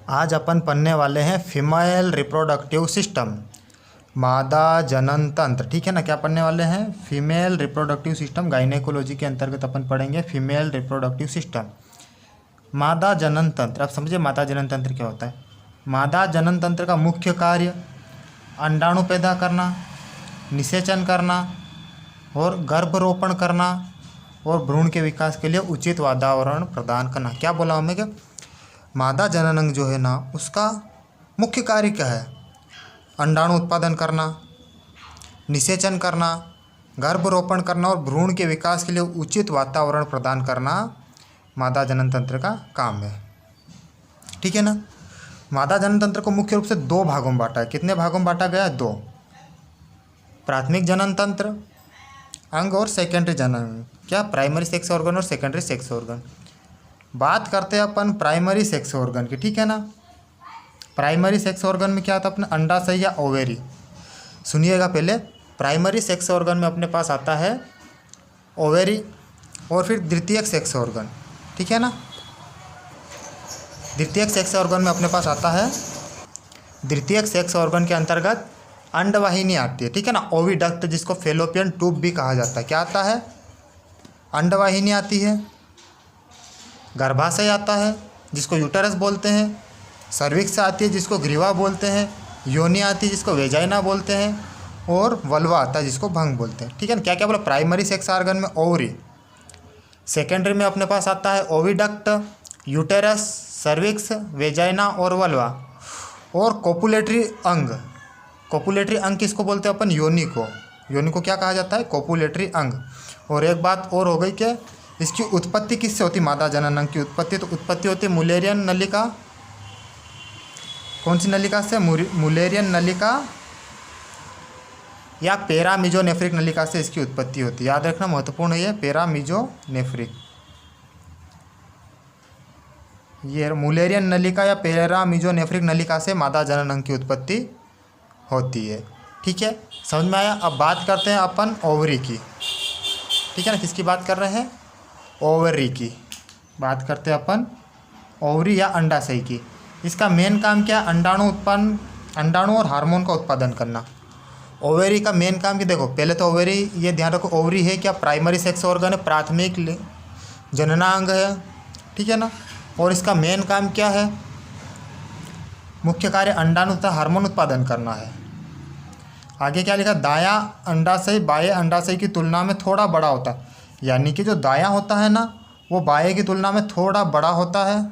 आज अपन पढ़ने वाले हैं फीमेल रिप्रोडक्टिव सिस्टम, मादा जनन तंत्र। ठीक है ना, क्या पढ़ने वाले हैं? Female reproductive system. गायनेकोलॉजी के अंतर्गत अपन पढ़ेंगे फीमेल रिप्रोडक्टिव सिस्टम, मादा जनन तंत्र। अब समझिए मादा जनन तंत्र क्या होता है। मादा जनन तंत्र का मुख्य कार्य अंडाणु पैदा करना, निषेचन करना और गर्भरोपण करना और भ्रूण के विकास के लिए उचित वातावरण प्रदान करना। क्या बोला हमें कि मादा जननांग जो है ना, उसका मुख्य कार्य क्या है? अंडाणु उत्पादन करना, निषेचन करना, गर्भरोपण करना और भ्रूण के विकास के लिए उचित वातावरण प्रदान करना मादा जनन तंत्र का काम है। ठीक है ना। मादा जनन तंत्र को मुख्य रूप से दो भागों में बांटा है। कितने भागों में बांटा गया है? दो। प्राथमिक जनन तंत्र अंग और सेकेंडरी जनन, क्या प्राइमरी सेक्स ऑर्गन और सेकेंडरी सेक्स ऑर्गन। बात करते हैं अपन प्राइमरी सेक्स ऑर्गन की। ठीक है ना। प्राइमरी सेक्स ऑर्गन में क्या आता है अपने? अंडाशय या ओवेरी। सुनिएगा पहले, प्राइमरी सेक्स ऑर्गन में अपने पास आता है ओवेरी और फिर द्वितीयक सेक्स ऑर्गन। ठीक है ना। द्वितीयक सेक्स ऑर्गन में अपने पास आता है, द्वितीयक सेक्स ऑर्गन के अंतर्गत अंडवाहिनी आती है। ठीक है ना। ओविडक्ट, जिसको फेलोपियन ट्यूब भी कहा जाता है। क्या आता है? अंडवाहिनी आती है। गर्भाशय आता है जिसको यूटेरस बोलते हैं। सर्विक्स आती है जिसको ग्रीवा बोलते हैं। योनि आती है जिसको वेजाइना बोलते हैं। और वल्वा आता है जिसको भंग बोलते हैं। ठीक है ना। क्या क्या बोला? प्राइमरी सेक्स ऑर्गन में ओवरी, सेकेंडरी में अपने पास आता है ओविडक्ट, यूटेरस, सर्विक्स, वेजाइना और वल्वा। और कोपुलेटरी अंग। कोपुलेटरी अंग किसको बोलते हैं अपन? योनि को। योनि को क्या कहा जाता है? कोपुलेटरी अंग। और एक बात और हो गई कि इसकी उत्पत्ति किससे होती? मादा जनन अंग की उत्पत्ति, तो उत्पत्ति होती है मुलेरियन नलिका। कौन सी नलिका से? मुलेरियन नलिका या पैरामीजोनेफ्रिक नलिका से इसकी उत्पत्ति होती है। याद रखना, महत्वपूर्ण है ये, पैरामीजोनेफ्रिक। ये मुलेरियन नलिका या पैरामीजोनेफ्रिक नलिका से मादा जनन अंग की उत्पत्ति होती है। ठीक है, समझ में आया। अब बात करते हैं अपन ओवरी की। ठीक है ना। किसकी बात कर रहे हैं? ओवरी की बात करते हैं अपन, ओवरी या अंडाशय की। इसका मेन काम क्या है? अंडाणु और हार्मोन का उत्पादन करना। ओवरी का मेन काम, कि देखो पहले तो ओवरी, ये ध्यान रखो, ओवरी है क्या? प्राइमरी सेक्स ऑर्गन है, प्राथमिक जननांग है। ठीक है ना। और इसका मेन काम क्या है? मुख्य कार्य अंडाणु तथा हार्मोन उत्पादन करना है। आगे क्या लिखा? दायां अंडाशय बाएं अंडाशय की तुलना में थोड़ा बड़ा होता है। यानी कि जो दायां होता है ना, वो बाएं की तुलना में थोड़ा बड़ा होता है।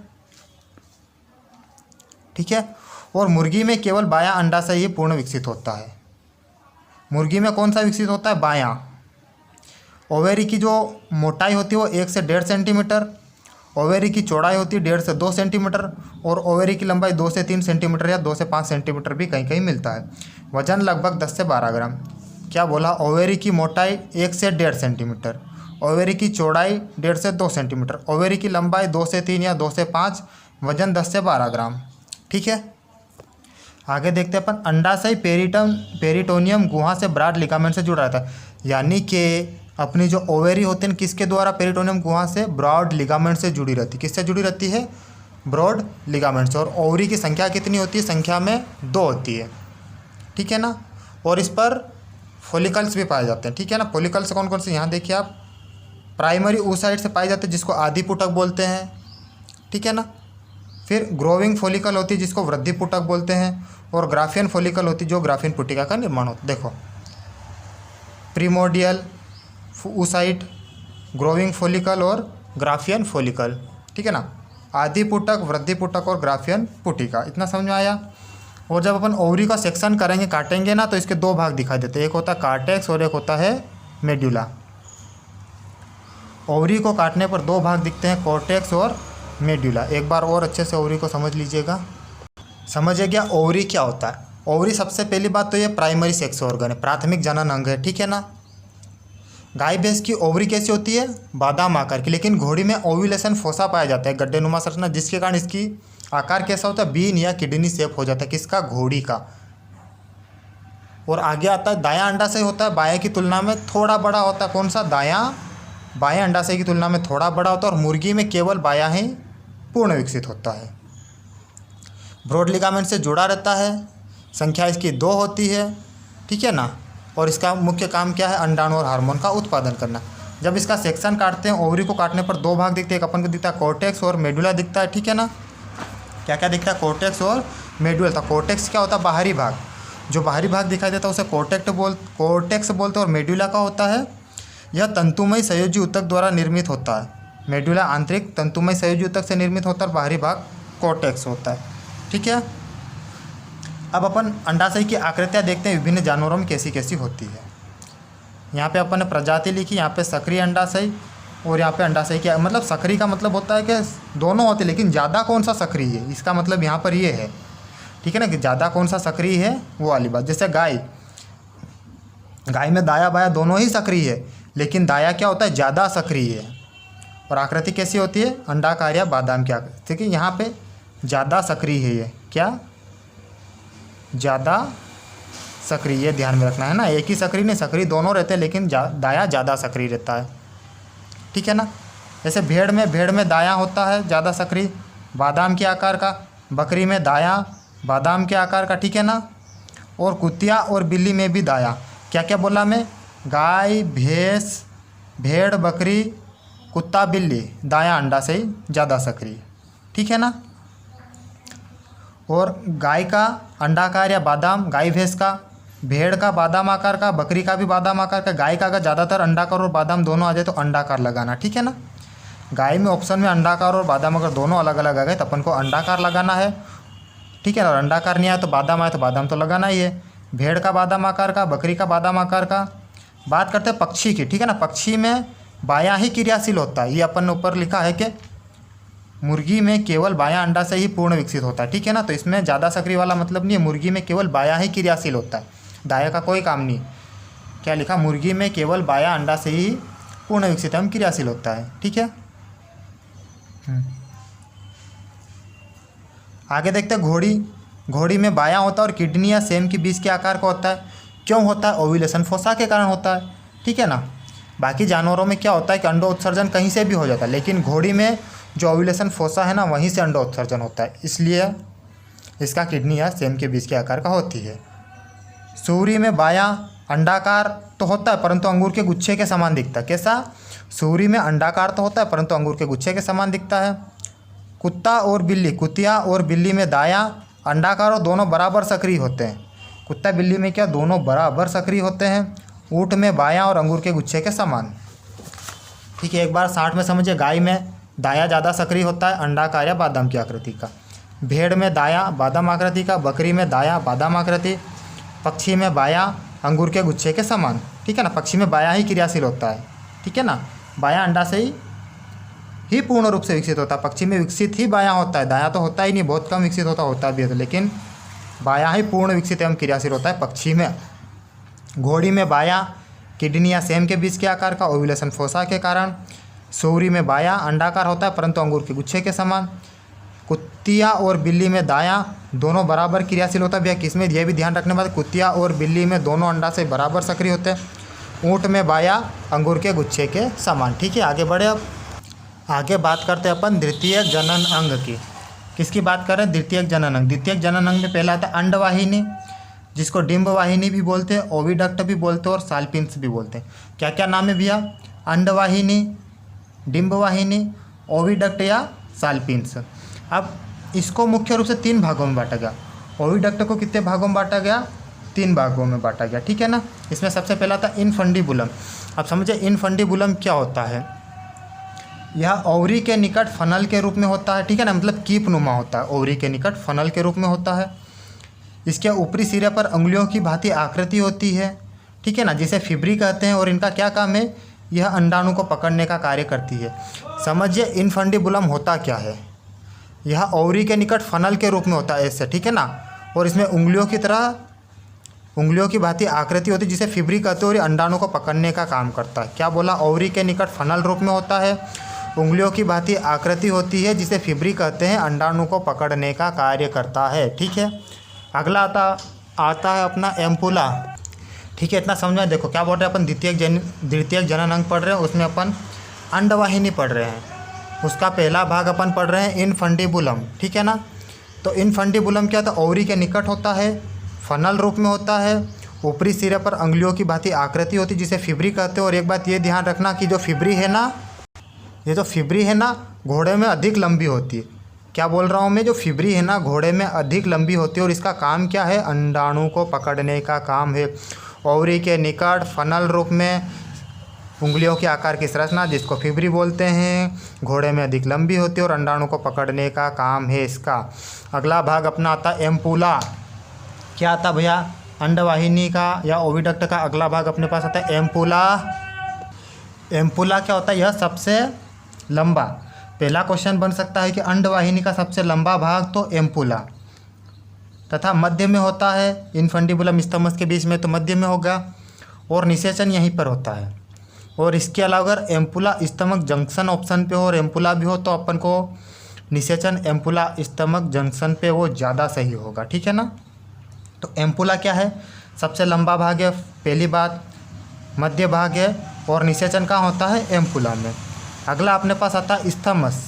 ठीक है। और मुर्गी में केवल बायां अंडाशय ही पूर्ण विकसित होता है। मुर्गी में कौन सा विकसित होता है? बायां। ओवेरी की जो मोटाई होती है वो 1 से 1.5 सेंटीमीटर, ओवेरी की चौड़ाई होती है 1.5 से 2 सेंटीमीटर और ओवेरी की लंबाई 2 से 3 सेंटीमीटर या 2 से 5 सेंटीमीटर भी कहीं कहीं मिलता है। वजन लगभग 10 से 12 ग्राम। क्या बोला? ओवेरी की मोटाई 1 से 1.5 सेंटीमीटर, ओवेरी की चौड़ाई 1.5 से 2 सेंटीमीटर, ओवेरी की लंबाई 2 से 3 या 2 से 5, वजन 10 से 12 ग्राम। ठीक है। आगे देखते हैं अपन, अंडाशय पेरिटोनियम गुहा से ब्रॉड लिगामेंट से जुड़ा रहता है। यानी कि अपनी जो ओवेरी होते हैं किसके द्वारा? पेरिटोनियम गुहा से ब्रॉड लिगामेंट से जुड़ी रहती है। किससे जुड़ी रहती है? ब्रॉड लिगामेंट से। और ओवरी की संख्या कितनी होती है? संख्या में 2 होती है। ठीक है ना। और इस पर फॉलिकल्स भी पाए जाते हैं। ठीक है ना। फॉलिकल्स कौन कौन से? यहाँ देखिए आप, प्राइमरी oocyte से पाए जाते हैं जिसको आदिपुटक बोलते हैं। ठीक है ना। फिर ग्रोविंग फॉलिकल होती है जिसको वृद्धि पुटक बोलते हैं। और ग्राफियन फॉलिकल होती है जो ग्राफियन पुटिका का निर्माण होता है। देखो, प्रीमोडियल oocyte, ग्रोविंग फॉलिकल और ग्राफियन फॉलिकल। ठीक है ना। आदि पुटक, वृद्धि पुटक और ग्राफियन पुटिका। इतना समझ में आया। और जब अपन ओवरी का सेक्शन करेंगे, काटेंगे ना, तो इसके 2 भाग दिखाई देते हैं। एक होता है कार्टेक्स और एक होता है मेड्यूला। ओवरी को काटने पर 2 भाग दिखते हैं, कॉर्टेक्स और मेड्यूला। एक बार और अच्छे से ओवरी को समझ लीजिएगा। समझिए क्या ओवरी क्या होता है? ओवरी सबसे पहली बात तो ये प्राइमरी सेक्स ऑर्गन है, प्राथमिक जनन अंग है। ठीक है ना। गाय भैंस की ओवरी कैसी होती है? बादाम आकार की। लेकिन घोड़ी में ओव्यूलेशन फोसा पाया जाता है, गड्ढेनुमा संरचना, जिसके कारण इसकी आकार कैसा होता है? बीन या किडनी शेप हो जाता है। किसका? घोड़ी का। और आगे आता है दायां अंडाशय होता है, बाएं की तुलना में थोड़ा बड़ा होता है। कौन सा? दायां। बाएं अंडाशय की तुलना में थोड़ा बड़ा होता है। और मुर्गी में केवल बायां ही पूर्ण विकसित होता है। ब्रॉड लिगामेंट से जुड़ा रहता है, संख्या इसकी 2 होती है, ठीक है ना। और इसका मुख्य काम क्या है, अंडाणु और हार्मोन का उत्पादन करना। जब इसका सेक्शन काटते हैं, ओवरी को काटने पर 2 भाग दिखते हैं, एक अपन को दिखता है कॉर्टेक्स और मेडुला दिखता है, ठीक है ना। क्या क्या दिखता है, कॉर्टेक्स और मेडुला। तो कॉर्टेक्स क्या होता है, बाहरी भाग, जो बाहरी भाग दिखाई देता है उसे कॉर्टेक्स बोलते हैं। और मेडुला का होता है, यह तंतुमय संयोजी ऊतक द्वारा निर्मित होता है। मेडुला आंतरिक तंतुमय संयोजी ऊतक से निर्मित होता है और बाहरी भाग कॉर्टेक्स होता है, ठीक है। अब अपन अंडाशय की आकृतियाँ देखते हैं विभिन्न जानवरों में कैसी कैसी होती है। यहाँ पे अपन ने प्रजाति लिखी, यहाँ पे सक्रिय अंडाशय और यहाँ पे अंडाशय की, मतलब सक्रिय का मतलब होता है कि दोनों होते हैं, लेकिन ज़्यादा कौन सा सक्रिय है, इसका मतलब यहाँ पर ये है, ठीक है ना, कि ज़्यादा कौन सा सक्रिय है वो वाली बात। जैसे गाय में दाया बाया दोनों ही सक्रिय है, लेकिन दाया क्या होता है, ज़्यादा सक्रिय है। और आकृति कैसी होती है, अंडाकार या बादाम की आकृति, ठीक है। यहाँ पे ज़्यादा सक्रिय है, ये क्या ज़्यादा सक्रिय, ध्यान में रखना है ना, एक ही सक्रिय नहीं, सक्रिय दोनों रहते हैं, लेकिन दाया ज़्यादा सक्रिय रहता है, ठीक है ना। जैसे भेड़ में दाया होता है ज़्यादा सक्रिय, बादाम के आकार का, बकरी में दाया बादाम के आकार का, ठीक है ना। और कुतिया और बिल्ली में भी दाया, क्या क्या बोला मैं, गाय भैंस भेड़ बकरी कुत्ता बिल्ली, दाया अंडा से ही ज़्यादा सक्रिय, ठीक है ना। और गाय का अंडाकार या बादाम, गाय भैंस का, भेड़ का बादाम आकार का, बकरी का भी बादाम आकार का, गाय का अगर ज़्यादातर अंडाकार और बादाम दोनों आ जाए तो अंडाकार लगाना, ठीक है ना। गाय में ऑप्शन में अंडाकार और बादाम अगर दोनों अलग अलग आ गए तो अपन को अंडाकार लगाना है, ठीक है ना। और अंडाकार नहीं आया तो बादाम तो लगाना ही है। भेड़ का बादाम आकार का, बकरी का बादाम आकार का। बात करते हैं पक्षी की, ठीक है ना। पक्षी में बायां ही क्रियाशील होता है, ये अपन ने ऊपर लिखा है कि मुर्गी में केवल बायां अंडा से ही पूर्ण विकसित होता है, ठीक है ना। तो इसमें ज़्यादा सक्रिय वाला मतलब नहीं है, मुर्गी में केवल बायां ही क्रियाशील होता है, दाया का कोई काम नहीं। क्या लिखा, मुर्गी में केवल बायां अंडा से ही पूर्ण विकसित एवं क्रियाशील होता है, ठीक है। आगे देखते हैं घोड़ी में बायां होता है और किडनी या सेम के बीच के आकार का होता है। क्यों होता है, ओव्यूलेशन फोसा के कारण होता है, ठीक है ना। बाकी जानवरों में क्या होता है कि अंडो उत्सर्जन कहीं से भी हो जाता है, लेकिन घोड़ी में जो ओव्यूलेशन फोसा है ना, वहीं से अंडो उत्सर्जन होता है, इसलिए इसका किडनी या सेम के बीच के आकार का होती है। सूरी में बायां अंडाकार तो होता है परंतु अंगूर के गुच्छे के समान दिखता है। कैसा, सूरी में अंडाकार तो होता है परंतु अंगूर के गुच्छे के समान दिखता है। कुतिया और बिल्ली में दाया अंडाकार और दोनों बराबर सक्रिय होते हैं। कुत्ता बिल्ली में क्या, दोनों बराबर सक्रिय होते हैं। ऊँट में बायां और अंगूर के गुच्छे के समान, ठीक है। एक बार 60 में समझिए, गाय में दाया ज़्यादा सक्रिय होता है, अंडाकार या बादाम की आकृति का। भेड़ में दाया बादाम आकृति का, बकरी में दाया बादाम आकृति, पक्षी में बाया अंगूर के गुच्छे के समान, ठीक है ना। पक्षी में बाया ही क्रियाशील होता है, ठीक है ना। बाया अंडा से ही पूर्ण रूप से विकसित होता है, पक्षी में विकसित ही बाया होता है, दाया तो होता ही नहीं, बहुत कम विकसित होता भी है, लेकिन बाया ही पूर्ण विकसित एवं क्रियाशील होता है पक्षी में। घोड़ी में बाया किडनी या सेम के बीच के आकार का, ओव्यूलेशन फोसा के कारण। सूरी में बाया अंडाकार होता है परंतु अंगूर के गुच्छे के समान। कुतिया और बिल्ली में दाया दोनों बराबर क्रियाशील होता है। भैया किसमें, यह भी ध्यान रखने वाले, कुतिया और बिल्ली में दोनों अंडा से बराबर सक्रिय होते हैं। ऊँट में बाया अंगूर के गुच्छे के समान, ठीक है। आगे बढ़े, अब आगे बात करते हैं अपन द्वितीयक जनन अंग की। किसकी बात कर रहे हैं, द्वितीयक जनन अंग। द्वितीयक जनन अंग में पहला आता है अंडवाहिनी, जिसको डिम्ब वाहिनी भी बोलते हैं, ओविडक्ट भी बोलते हैं और साल्पिंस भी बोलते हैं। क्या क्या नाम है भैया, अंडवाहिनी, डिम्ब वाहिनी, ओविडक्ट या साल्पिंस। अब इसको मुख्य रूप से 3 भागों में बांटा गया। ओविडक्ट को कितने भागों में बांटा गया, 3 भागों में बांटा गया, ठीक है ना। इसमें सबसे पहला था इनफंडिबुलम। अब समझे इनफंडिबुलम क्या होता है, यह ओवरी के निकट फनल के रूप में होता है, ठीक है ना, मतलब कीप नुमा होता है, ओवरी के निकट फनल के रूप में होता है। इसके ऊपरी सिरे पर उंगलियों की भांति आकृति होती है, ठीक है ना, जिसे फिब्री कहते हैं। और इनका क्या काम है, यह अंडाणु को पकड़ने का कार्य करती है। समझिए इनफंडिबुलम होता क्या है, यह ओवरी के निकट फनल के रूप में होता है ऐसे, ठीक है ना। और इसमें उंगलियों की भांति आकृति होती है जिसे फिब्री कहते हैं, और ये अंडाणु को पकड़ने का काम करता है। क्या बोला, ओवरी के निकट फनल रूप में होता है, उंगलियों की भांति आकृति होती है जिसे फिब्री कहते हैं, अंडाणु को पकड़ने का कार्य करता है, ठीक है। अगला आता है अपना एम्पुला, ठीक है। इतना समझ में, देखो क्या बोल रहे हैं अपन, द्वितीयक जनन अंग पढ़ रहे हैं, उसमें अपन अंडवाहिनी पढ़ रहे हैं। उसका पहला भाग अपन पढ़ रहे हैं इनफंडिबुलम, ठीक है ना। तो इनफंडिबुलम क्या होता है, ओवरी के निकट होता है, फनल रूप में होता है, ऊपरी सिरे पर अंगुलियों की भांति आकृति होती है जिसे फिब्री कहते हैं। और एक बात ये ध्यान रखना कि जो फिब्री है ना, ये जो फिब्री है ना घोड़े में अधिक लंबी होती है। क्या बोल रहा हूँ मैं, जो फिब्री है ना घोड़े में अधिक लंबी होती है और इसका काम क्या है, अंडाणु को पकड़ने का काम है। ओवरी के निकट फनल रूप में उंगलियों के आकार की संरचना जिसको फिब्री बोलते हैं, घोड़े में अधिक लंबी होती है और अंडाणु को पकड़ने का काम है इसका। अगला भाग अपना आता है एम्पुला। क्या आता भैया, अंडवाहिनी का या ओविडक्ट का अगला भाग अपने पास आता है एम्पुला। एम्पुला क्या होता है, यह सबसे लंबा। पहला क्वेश्चन बन सकता है कि अंडवाहिनी का सबसे लंबा भाग तो एम्पुला, तथा मध्य में होता है इनफंडिबुलम स्तमस के बीच में, तो मध्य में होगा, और निषेचन यहीं पर होता है। और इसके अलावा अगर एम्पुला स्टमक जंक्शन ऑप्शन पे हो और एम्पुला भी हो तो अपन को निषेचन एम्पुला स्टमक जंक्शन पे वो ज़्यादा सही होगा, ठीक है ना। तो एम्पुला क्या है, सबसे लंबा भाग है, पहली बात, मध्य भाग है, और निषेचन कहाँ होता है, एम्पुला में। अगला अपने पास आता है स्थमस।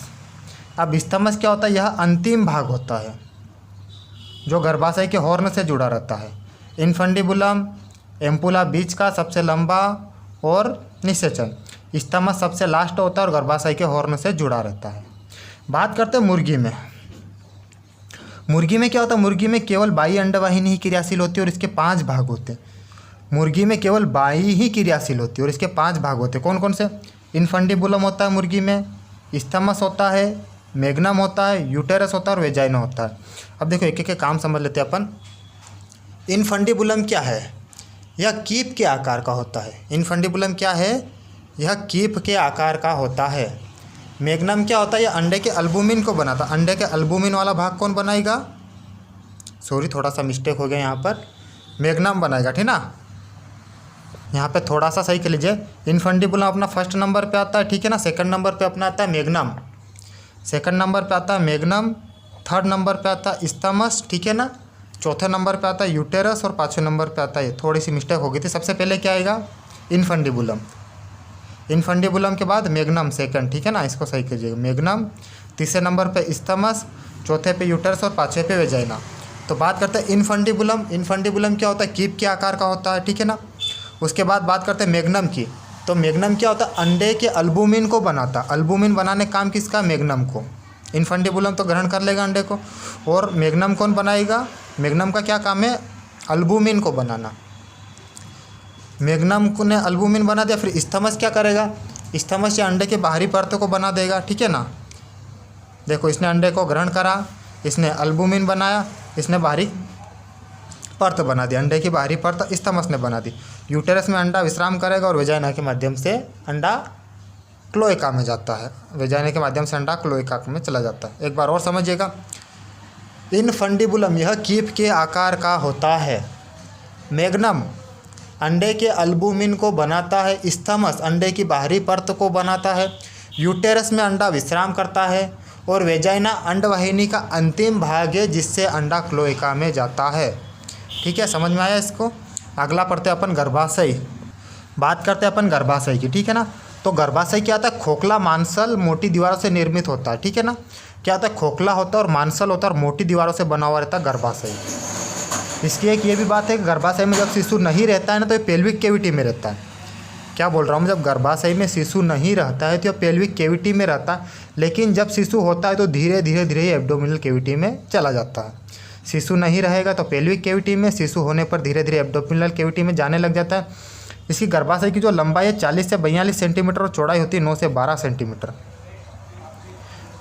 अब स्थमस क्या होता है, यह अंतिम भाग होता है जो गर्भाशय के हॉर्न से जुड़ा रहता है। इनफंडिबुलम, एम्पुला बीच का सबसे लंबा, और निषेचन स्थमस सबसे लास्ट होता है और गर्भाशय के हॉर्न से जुड़ा रहता है। बात करते हैं मुर्गी में। मुर्गी में क्या होता है, मुर्गी में केवल बाई अंडवाहिनी ही क्रियाशील होती है और इसके 5 भाग होते हैं। मुर्गी में केवल बाई ही क्रियाशील होती है और इसके 5 भाग होते हैं। कौन कौन से, इनफंडिबुलम होता है मुर्गी में, स्थमस होता है, मैग्नम होता है, यूटेरस होता है और वेजाइना होता है। अब देखो एक एक काम समझ लेते हैं अपन। इनफंडिबुलम क्या है, यह कीप के आकार का होता है। इनफंडिबुलम क्या है, यह कीप के आकार का होता है। मैग्नम क्या होता है, यह अंडे के अल्बुमिन को बनाता है। अंडे के अल्बुमिन वाला भाग कौन बनाएगा, सॉरी थोड़ा सा मिस्टेक हो गया यहाँ पर, मैग्नम बनाएगा, ठीक ना। यहाँ पे थोड़ा सा सही कर लीजिए। इनफंडिबुलम अपना फर्स्ट नंबर पे आता है, ठीक है ना। सेकंड नंबर पे अपना आता है मैग्नम, सेकंड नंबर पे आता है मैग्नम, थर्ड नंबर पे आता है स्थमस, ठीक है ना। चौथे नंबर पे आता है यूटेरस और 5वें नंबर पे आता है, थोड़ी सी मिस्टेक हो गई थी। सबसे पहले क्या आएगा, इनफंडिबुलम, इनफंडिबुलम के बाद मैग्नम सेकंड, ठीक है ना, इसको सही कीजिएगा। मैग्नम, तीसरे नंबर पे स्थमस, चौथे पे यूटेरस और 5वें पे वेजाइना। तो बात करते हैं इनफंडिबुलम। इनफंडिबुलम क्या होता है, कीप के आकार का होता है, ठीक है ना। उसके बाद बात करते हैं मैग्नम की। तो मैग्नम क्या होता है, अंडे के अल्बुमिन को बनाता। अल्बुमिन बनाने का काम किसका, मैग्नम को। इनफंडिबुलम तो ग्रहण कर लेगा अंडे को, और मैग्नम कौन बनाएगा, मैग्नम का क्या काम है, अल्बुमिन को बनाना। मैग्नम को ने अल्बुमिन बना दिया, फिर स्थमस क्या करेगा, स्थमस या अंडे के बाहरी परतों को बना देगा, ठीक है ना। देखो इसने अंडे को ग्रहण करा, इसने अल्बुमिन बनाया, इसने बाहरी परत बना दी, अंडे की बाहरी परत स्थमस ने बना दी। यूटेरस में अंडा विश्राम करेगा और वेजाइना के माध्यम से अंडा क्लोएका में जाता है। वेजाइना के माध्यम से अंडा क्लोएका में चला जाता है। एक बार और समझिएगा, इनफंडिबुलम यह कीप के आकार का होता है। मैग्नम अंडे के अल्बुमिन को बनाता है। स्थमस अंडे की बाहरी परत को बनाता है। यूटेरस में अंडा विश्राम करता है और वेजाइना अंडवाहिनी का अंतिम भाग है जिससे अंडा क्लोएका में जाता है, ठीक है। समझ में आया इसको। अगला पढ़ते अपन गर्भाशय। बात करते हैं अपन गर्भाशय की, ठीक है ना। तो गर्भाशय क्या होता है, खोखला मांसल मोटी दीवारों से निर्मित होता है, ठीक है ना। क्या होता है, खोखला होता है और मांसल होता है और मोटी दीवारों से बना हुआ रहता है गर्भाशय। इसकी एक ये भी बात है कि गर्भाशय में जब शिशु नहीं रहता है ना तो ये पेल्विक कैविटी में रहता है। क्या बोल रहा हूँ, जब गर्भाशय में शिशु नहीं रहता है तो ये पेल्विक कैविटी में रहता है, लेकिन जब शिशु होता है तो धीरे धीरे ये एब्डोमिनल कैविटी में चला जाता है। शिशु नहीं रहेगा तो पेल्विक कैविटी में, शिशु होने पर धीरे धीरे एब्डोमिनल कैविटी में जाने लग जाता है। इसकी गर्भाशय की जो लंबाई है 40 से 42 सेंटीमीटर और चौड़ाई होती है 9 से 12 सेंटीमीटर,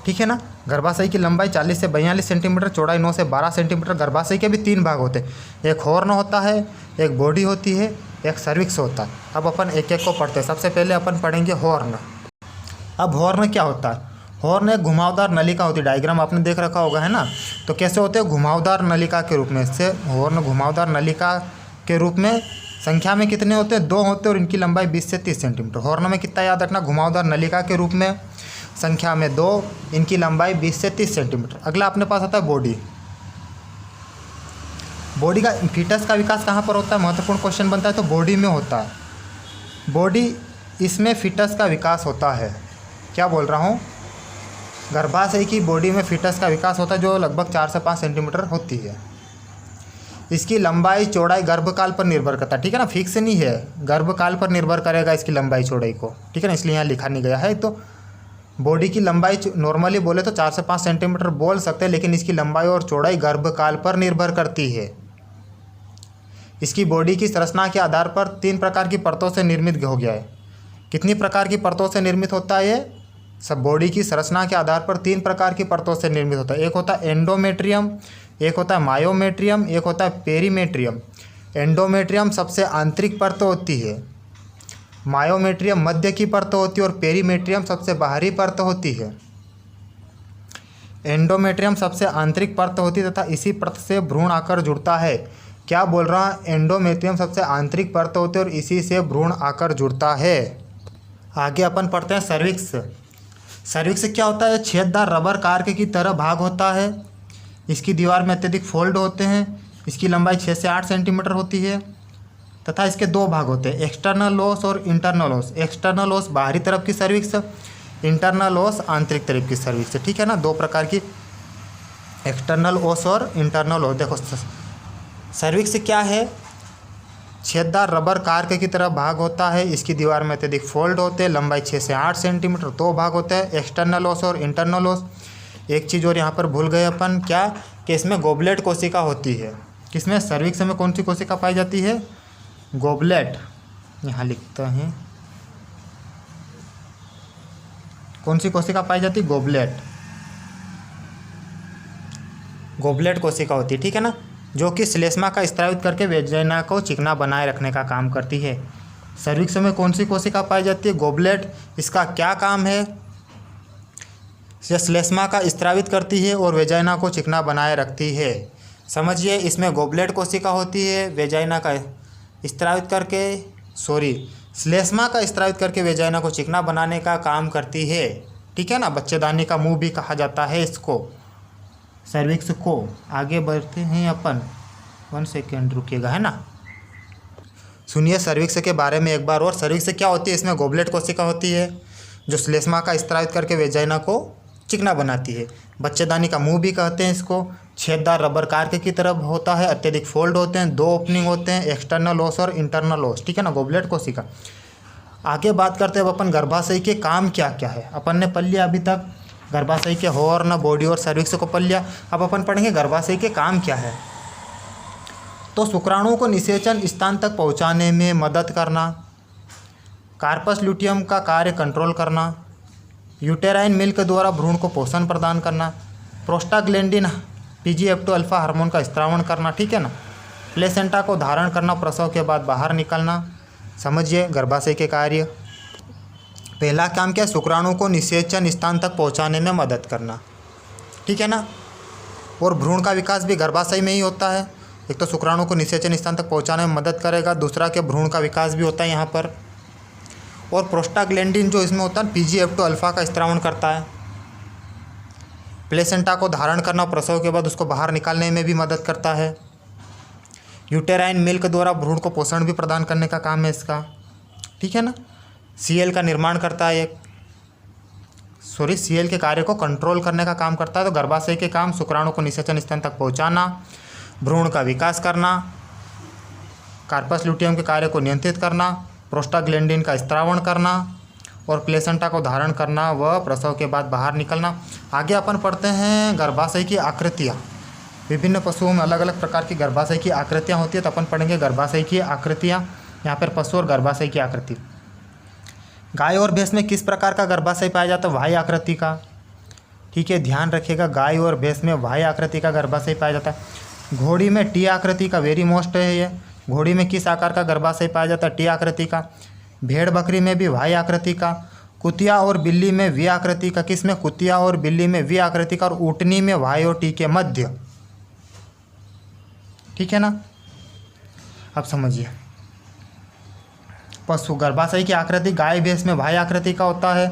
ठीक है ना। गर्भाशय की लंबाई 40 से 42 सेंटीमीटर, चौड़ाई 9 से 12 सेंटीमीटर। गर्भाशय के भी 3 भाग होते हैं, एक हॉर्न होता है, एक बॉडी होती है, एक सर्विक्स होता है। अब अपन एक एक को पढ़ते हैं। सबसे पहले अपन पढ़ेंगे हॉर्न। अब हॉर्न क्या होता है, हॉर्न एक घुमावदार नलिका होती है। डायग्राम आपने देख रखा होगा, है ना। तो कैसे होते हैं, घुमावदार नलिका के रूप में। इससे हॉर्न घुमावदार नलिका के रूप में संख्या में कितने होते हैं, 2 होते हैं और इनकी लंबाई 20 से 30 सेंटीमीटर। हॉर्न में कितना याद रखना, घुमावदार नलिका के रूप में, संख्या में 2, इनकी लंबाई 20 से 30 सेंटीमीटर। अगला अपने पास आता है बॉडी। बॉडी का फीटस का विकास कहाँ पर होता है, महत्वपूर्ण क्वेश्चन बनता है। तो बॉडी में होता है, बॉडी, इसमें फीटस का विकास होता है। क्या बोल रहा हूँ, गर्भाशय की बॉडी में फीटस का विकास होता है जो लगभग 4 से 5 सेंटीमीटर होती है। इसकी लंबाई चौड़ाई गर्भकाल पर निर्भर करता है, ठीक है ना, फिक्स नहीं है, गर्भकाल पर निर्भर करेगा इसकी लंबाई चौड़ाई को, ठीक है ना, इसलिए यहाँ लिखा नहीं गया है। तो बॉडी की लंबाई नॉर्मली बोले तो 4 से 5 सेंटीमीटर बोल सकते हैं, लेकिन इसकी लंबाई और चौड़ाई गर्भकाल पर निर्भर करती है। इसकी बॉडी की संरचना के आधार पर 3 प्रकार की परतों से निर्मित हो गया है। कितनी प्रकार की परतों से निर्मित होता है ये? सब बॉडी की संरचना के आधार पर 3 प्रकार की परतों से निर्मित होता है। एक होता है एंडोमेट्रियम, एक होता है मायोमेट्रियम, एक होता है पेरीमेट्रियम। एंडोमेट्रियम सबसे आंतरिक परत होती है, मायोमेट्रियम मध्य की परत होती है और पेरीमेट्रियम सबसे बाहरी परत होती है। एंडोमेट्रियम सबसे आंतरिक परत होती है तथा इसी परत से भ्रूण आकर जुड़ता है। क्या बोल रहा है? एंडोमेट्रियम सबसे आंतरिक परत होती है और इसी से भ्रूण आकर जुड़ता है। आगे अपन पढ़ते हैं सर्विक्स। सर्विक्स क्या होता है? छेददार रबर कार्क की तरह भाग होता है। इसकी दीवार में अत्यधिक फोल्ड होते हैं। इसकी लंबाई 6 से 8 सेंटीमीटर होती है तथा इसके 2 भाग होते हैं, एक्सटर्नल ओस और इंटरनल ओस। एक्सटर्नल ओस बाहरी तरफ की सर्विक्स, इंटरनल ओस आंतरिक तरफ की सर्विक्स, ठीक है ना, 2 प्रकार की एक्सटर्नल ओस और इंटरनल ओस। देखो सर्विक्स क्या है? छेददार रबर कार्क की तरह भाग होता है। इसकी दीवार में अत्यधिक फोल्ड होते हैं, लंबाई 6 से 8 सेंटीमीटर, 2 भाग होते हैं, एक्सटर्नल ओस और इंटरनल ओस। एक चीज़ और यहाँ पर भूल गए अपन, क्या कि इसमें गोबलेट कोशिका होती है। किसमें? सर्विक्स में कौन सी कोशिका पाई जाती है? गोबलेट। यहाँ लिखते हैं कौन सी कोशिका पाई जाती है? गोबलेट। गोबलेट कोशिका होती है, ठीक है ना, जो कि श्लेष्मा का स्त्रावित करके वेजाइना को चिकना बनाए रखने का काम करती है। सर्विक्स में कौन सी कोशिका पाई जाती है? गोबलेट। इसका क्या काम है? यह श्लेष्मा का स्त्रावित करती है और वेजाइना को चिकना बनाए रखती है। समझिए, इसमें गोबलेट कोशिका होती है, वेजाइना का स्त्रावित करके श्लेष्मा का स्त्रावित करके वेजाइना को चिकना बनाने का काम करती है, ठीक है ना। बच्चेदानी का मुंह भी कहा जाता है इसको, सर्विक्स को। आगे बढ़ते हैं अपन, 1 सेकेंड रुकिएगा, है ना। सुनिए सर्विक्स के बारे में एक बार और। सर्विक्स क्या होती है? इसमें गोबलेट कोशिका होती है जो श्लेष्मा का स्त्रावित करके वेजाइना को चिकना बनाती है। बच्चेदानी का मुंह भी कहते हैं इसको। छेददार रबर कार्क की तरफ होता है, अत्यधिक फोल्ड होते हैं, 2 ओपनिंग होते हैं, एक्सटर्नल ओस और इंटरनल ओस, ठीक है ना, गोबलेट कोशिका। आगे बात करते हैं अब अपन गर्भाशय के काम क्या क्या है। अपन ने पढ़ लिया अभी तक गर्भाशय के हॉर्न, बॉडी और सर्विक्स को पढ़ लिया। अब अपन पढ़ेंगे गर्भाशय के काम क्या है। तो शुक्राणुओं को निषेचन स्थान तक पहुंचाने में मदद करना, कार्पस ल्यूटियम का कार्य कंट्रोल करना, यूटेराइन मिल्क द्वारा भ्रूण को पोषण प्रदान करना, प्रोस्टाग्लैंडिन PGF2 अल्फा हार्मोन का स्त्रावण करना, ठीक है ना, प्लेसेंटा को धारण करना, प्रसव के बाद बाहर निकलना। समझिए गर्भाशय के कार्य। पहला काम क्या है? शुक्राणु को निषेचन स्थान तक पहुंचाने में मदद करना, ठीक है ना। और भ्रूण का विकास भी गर्भाशय में ही होता है। एक तो शुक्राणु को निषेचन स्थान तक पहुंचाने में मदद करेगा, दूसरा के भ्रूण का विकास भी होता है यहाँ पर। और प्रोस्टाग्लैंडिन जो इसमें होता है PGF2 अल्फा का स्त्रावण करता है। प्लेसेंटा को धारण करना, प्रसव के बाद उसको बाहर निकालने में भी मदद करता है। यूटेराइन मिल्क द्वारा भ्रूण को पोषण भी प्रदान करने का काम है इसका, ठीक है ना। CL का निर्माण करता है CL के कार्य को कंट्रोल करने का काम करता है। तो गर्भाशय के काम शुक्राणु को निषेचन स्थान तक पहुंचाना, भ्रूण का विकास करना, कार्पस ल्यूटियम के कार्य को नियंत्रित करना, प्रोस्टाग्लैंडिन का स्त्रावण करना और प्लेसेंटा को धारण करना व प्रसव के बाद बाहर निकलना। आगे अपन पढ़ते हैं गर्भाशय की आकृतियाँ। विभिन्न पशुओं में अलग अलग प्रकार की गर्भाशय की आकृतियाँ होती है, तो अपन पढ़ेंगे गर्भाशय की आकृतियाँ। यहाँ पर पशु और गर्भाशय की आकृति। गाय और भैंस में किस प्रकार का गर्भाशय पाया जाता है? वाह्य आकृति का, ठीक है, ध्यान रखिएगा। गाय और भैंस में वाह्य आकृति का गर्भाशय पाया जाता है। घोड़ी में टी आकृति का, वेरी मोस्ट है ये। घोड़ी में किस आकार का गर्भाशय पाया जाता है? टी आकृति का। भेड़ बकरी में भी वाह्य आकृति का। कुतिया और बिल्ली में वी आकृति का। किस में? कुतिया और बिल्ली में वी आकृति का। और ऊँटनी में वाह्य और टी के मध्य, ठीक है ना। अब समझिए पशु गर्भाशय की आकृति गाय भैंस में वाह्य आकृति का होता है,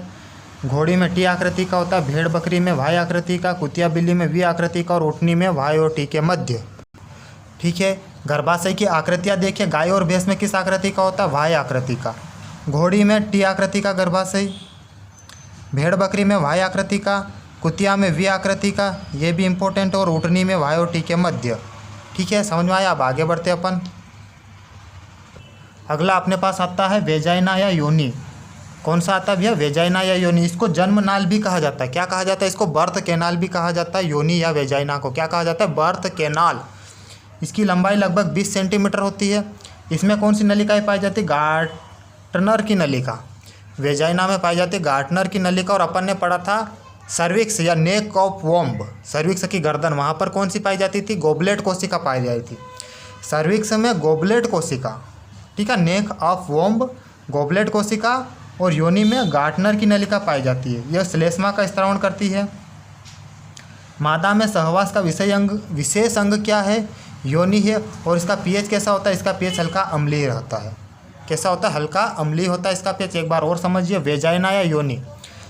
घोड़ी में टी आकृति का होता है, भेड़ बकरी में वाह्य आकृति का, कुतिया बिल्ली में वी आकृति का और ऊँटनी में वाह्य और टी के मध्य, ठीक है। गर्भाशय की आकृतियाँ देखिए, गाय और भैंस में किस आकृति का होता है? वाह्य आकृति का। घोड़ी में टी आकृति का गर्भाशय, भेड़ बकरी में वाह्य आकृति का, कुतिया में वी आकृति का, ये भी इम्पोर्टेंट, और ऊटनी में वाई और टी के मध्य। ठीक है, समझ में आया। अब आगे बढ़ते अपन। अगला अपने पास आता है वेजाइना या योनि। कौन सा आता है भैया? वेजाइना या योनि। इसको जन्म नाल भी कहा जाता है। क्या कहा जाता है इसको? बर्थ कैनाल भी कहा जाता है। योनि या वेजाइना को क्या कहा जाता है? Birth canal. इसकी लंबाई लगभग 20 सेंटीमीटर होती है। इसमें कौन सी नलिकाएं पाई जाती है? गार्टनर की नलिका। वेजाइना में पाई जाती है गार्टनर की नलिका। और अपन ने पढ़ा था सर्विक्स या नेक ऑफ वॉम्ब, सर्विक्स की गर्दन, वहाँ पर कौन सी पाई जाती थी? गोबलेट कोशिका पाई जाती थी। सर्विक्स में गोबलेट कोशिका, ठीक है, नेक ऑफ वॉम्ब गोबलेट कोशिका, और योनि में गार्टनर की नलिका पाई जाती है। यह श्लेष्मा का स्त्रावण करती है। मादा में सहवास का विशेष अंग क्या है? योनि है। और इसका पीएच कैसा होता है? इसका पीएच हल्का अम्लीय रहता है। कैसा होता है? हल्का अम्लीय होता है इसका पीएच। एक बार और समझिए, वेजाइना या योनि,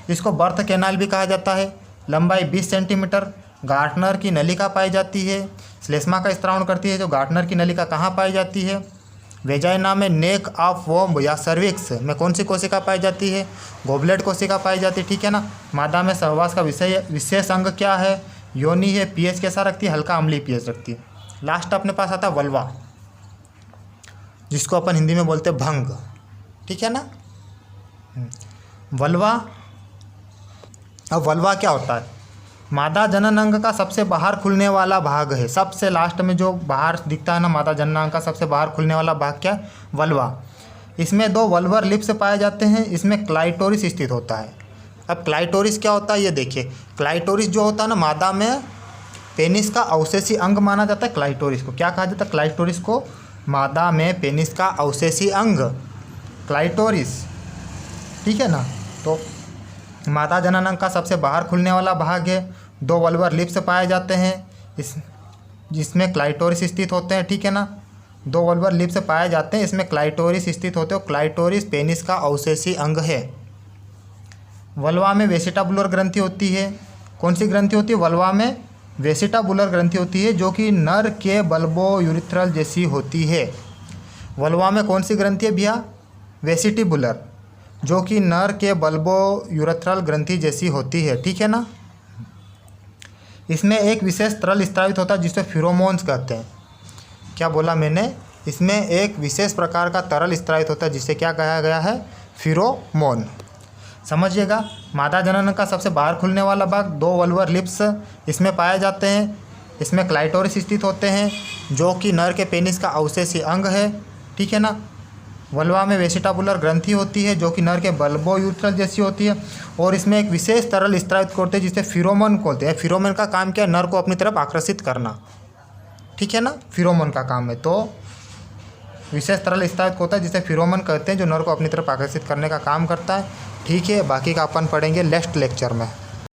इसको बर्थ कैनाल भी कहा जाता है। लंबाई 20 सेंटीमीटर, गार्टनर की नलिका पाई जाती है, श्लेष्मा का स्त्रावण करती है। जो गार्टनर की नलिका कहाँ पाई जाती है? वेजाइना में नेक ऑफ वॉम्ब या सर्विक्स में कौन सी कोशिका पाई जाती है? गोबलेट कोशिका पाई जाती है। ठीक है ना। मादा में सहवास का विशेष अंग क्या है? योनि है। पीएच कैसा रखती है? हल्का अम्लीय पीएच रखती है। लास्ट अपने पास आता है वल्वा, जिसको अपन हिंदी में बोलते हैं भंग। ठीक है ना। वल्वा, अब वल्वा क्या होता है? मादा जनन अंग का सबसे बाहर खुलने वाला भाग है। सबसे लास्ट में जो बाहर दिखता है ना, मादा जनन अंग का सबसे बाहर खुलने वाला भाग क्या? वल्वा। इसमें 2 वल्वर लिप्स पाए जाते हैं। इसमें क्लाइटोरिस स्थित होता है। अब क्लाइटोरिस क्या होता है ये देखिए। क्लाइटोरिस जो होता है ना, मादा में पेनिस का अवशेषी अंग माना जाता है। क्लाइटोरिस को क्या कहा जाता है? क्लाइटोरिस को मादा में पेनिस का अवशेषी अंग क्लाइटोरिस। ठीक है ना। तो मादा जनन अंग का सबसे बाहर खुलने वाला भाग है। 2 वल्वर लिप्स पाए जाते हैं जिसमें क्लाइटोरिस स्थित होते हैं। ठीक है ना। 2 वल्वर लिप्स पाए जाते हैं, इसमें क्लाइटोरिस स्थित होते हैं। क्लाइटोरिस पेनिस का अवशेषी अंग है। वल्वा में वेसिटाबुलर ग्रंथि होती है। कौन सी ग्रंथि होती है? वल्वा में वेसिटाबुलर ग्रंथि होती है, जो कि नर के बल्बो यूरिथ्रल जैसी होती है। वल्वा में कौन सी ग्रंथि है भैया? वेसिटिबुलर, जो कि नर के बल्बो यूरेथ्रल ग्रंथि जैसी होती है। ठीक है ना। इसमें एक विशेष तरल स्त्रावित होता है जिसे फिरोमोन्स कहते हैं। क्या बोला मैंने? इसमें एक विशेष प्रकार का तरल स्त्रावित होता है जिसे क्या कहा गया है? फिरोमोन। समझिएगा। मादा जनन का सबसे बाहर खुलने वाला भाग, 2 वल्वर लिप्स इसमें पाए जाते हैं। इसमें क्लाइटोरिस स्थित होते हैं, जो कि नर के पेनिस का अवशेषी अंग है। ठीक है ना। वल्वा में वेसिटाबुलर ग्रंथि होती है, जो कि नर के बल्बो यूरेथ्रल जैसी होती है। और इसमें एक विशेष तरल स्त्रावित होते हैं जिसे फिरोमोन बोलते हैं। फिरोमोन का काम क्या है? नर को अपनी तरफ आकर्षित करना। ठीक है ना। फिरोमोन का काम है। तो विशेष तरल स्त्रावित होता है जिसे फिरोमोन कहते हैं, जो नर को अपनी तरफ आकर्षित करने का काम करता है। ठीक है। बाकी का अपन पढ़ेंगे नेक्स्ट लेक्चर में।